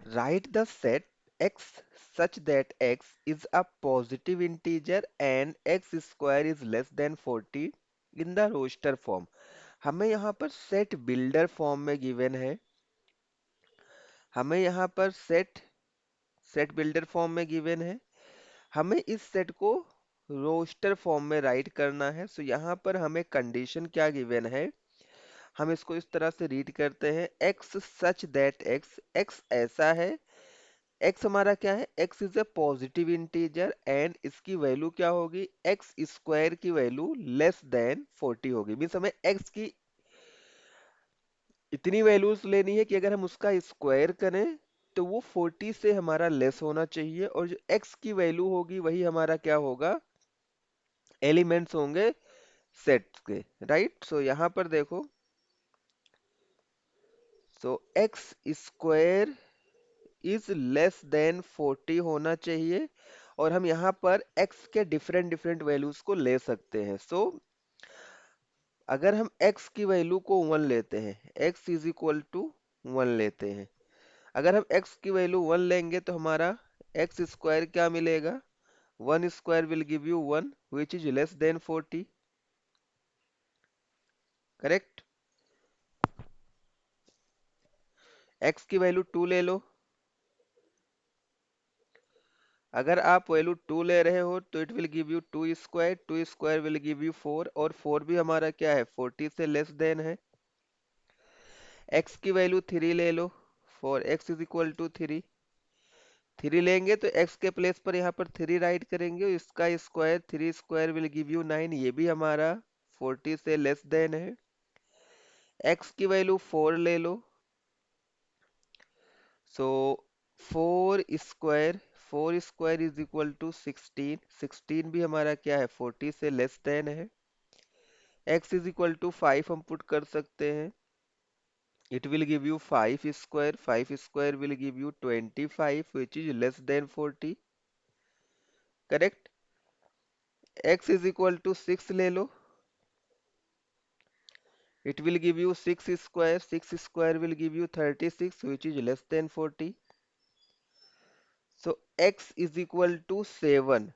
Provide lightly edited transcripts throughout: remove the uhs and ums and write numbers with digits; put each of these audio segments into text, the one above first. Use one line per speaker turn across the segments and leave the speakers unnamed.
Write the set x such that x is a positive integer and x square is less than 40 in the roster form. हमें यहाँ पर set builder form में given है। हमें यहाँ पर set set builder form में given है। हमें इस सेट को रोस्टर फॉर्म में राइट करना है। सो यहाँ पर हमें कंडीशन क्या गिवन है, हम इसको इस तरह से रीड करते हैं, x सच दैट x ऐसा है, x हमारा क्या है, x is a positive integer and इसकी वैल्यू क्या होगी, x स्क्वायर की वैल्यू लेस देन 40 होगी। मीन्स हमें x की इतनी वैल्यूज लेनी है कि अगर हम उसका स्क्वायर करें तो वो 40 से हमारा लेस होना चाहिए, और जो x की वैल्यू होगी वही हमारा क्या होगा, एलिमेंट्स होंगे सेट्स के। राइट, सो यहाँ पर देखो, so x square is less than 40 होना चाहिए, और हम यहाँ पर x के डिफरेंट डिफरेंट वैल्यूज को ले सकते हैं। सो अगर हम x की वैल्यू को 1 लेते हैं, x इज इक्वल टू 1 लेते हैं, अगर हम x की वैल्यू 1 लेंगे तो हमारा x स्क्वायर क्या मिलेगा, 1 square will give you 1 which is less than 40। Correct. x की वैल्यू 2 ले लो, अगर आप वैल्यू 2 ले रहे हो तो it will give you 2 square will give you 4, और 4 भी हमारा क्या है, 40 से लेस देन है। x की वैल्यू 3 ले लो, for x is equal to 3, 3 लेंगे तो x के प्लेस पर यहाँ पर 3 राइट करेंगे, इसका square 3 square will give you 9, ये भी हमारा 40 से लेस देन है। x की वैल्यू 4 ले लो, so 4 square, 4 square is equal to 16, 16 भी हमारा क्या है, 40 से लेस देन है। x इज इक्वल टू 5 हम पुट कर सकते हैं, it will give you 5 square, 5 square will give you 25 which is less than 40। Correct. x is equal to 6 ले लो, it will give you 6 square, 6 square will give you 36 which is less than 40. So x is equal to 7,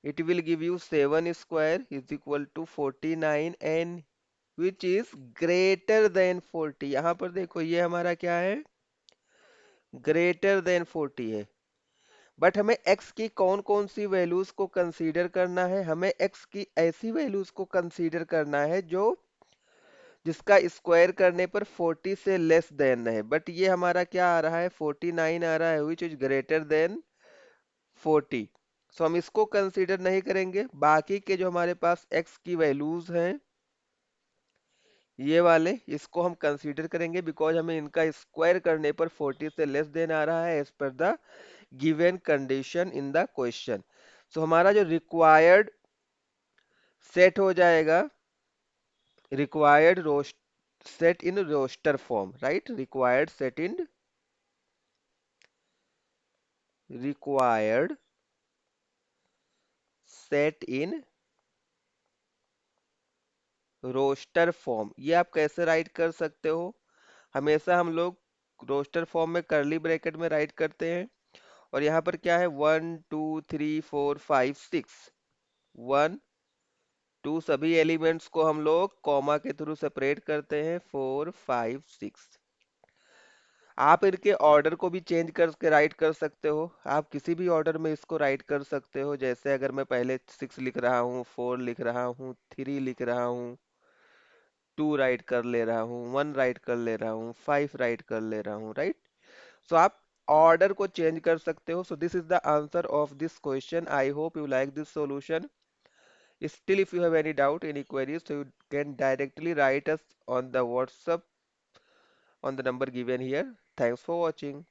it will give you 7 square is equal to 49 and which is greater than 40। यहाँ पर देखो ये हमारा क्या है, greater than 40 है। But हमें x की कौन कौन सी वैल्यूज को कंसीडर करना है, हमें x की ऐसी वैल्यूज को कंसीडर करना है जो जिसका स्क्वायर करने पर 40 से लेस देन है। बट ये हमारा क्या आ रहा है, 49 आ रहा है विच इज ग्रेटर देन 40। सो हम इसको कंसीडर नहीं करेंगे, बाकी के जो हमारे पास x की वैल्यूज हैं ये वाले, इसको हम कंसीडर करेंगे बिकॉज हमें इनका स्क्वायर करने पर 40 से लेस देन आ रहा है as per the given condition in the question. So हमारा जो रिक्वायर्ड सेट हो जाएगा, required roster set in roster form, right, required required set in roster form. ये आप कैसे राइट कर सकते हो, हमेशा हम लोग रोस्टर फॉर्म में करली ब्रैकेट में राइट करते हैं, और यहाँ पर क्या है, 1 2 3 4 5 6, 1 2 सभी एलिमेंट्स को हम लोग कॉमा के थ्रू सेपरेट करते हैं, 4 5 6। आप इनके ऑर्डर को भी चेंज करके राइट कर सकते हो, आप किसी भी ऑर्डर में इसको राइट कर सकते हो। जैसे अगर मैं पहले 6 लिख रहा हूँ, 4 लिख रहा हूँ, 3 लिख रहा हूँ, 2 राइट कर ले रहा हूँ, 1 राइट कर ले रहा हूँ, 5 राइट कर ले रहा हूँ। राइट, सो आप ऑर्डर को चेंज कर सकते हो। So this is the answer of this question. I hope you like this solution. Still, if you have any doubt, any queries, so you can directly write us on the WhatsApp on the number given here. Thanks for watching.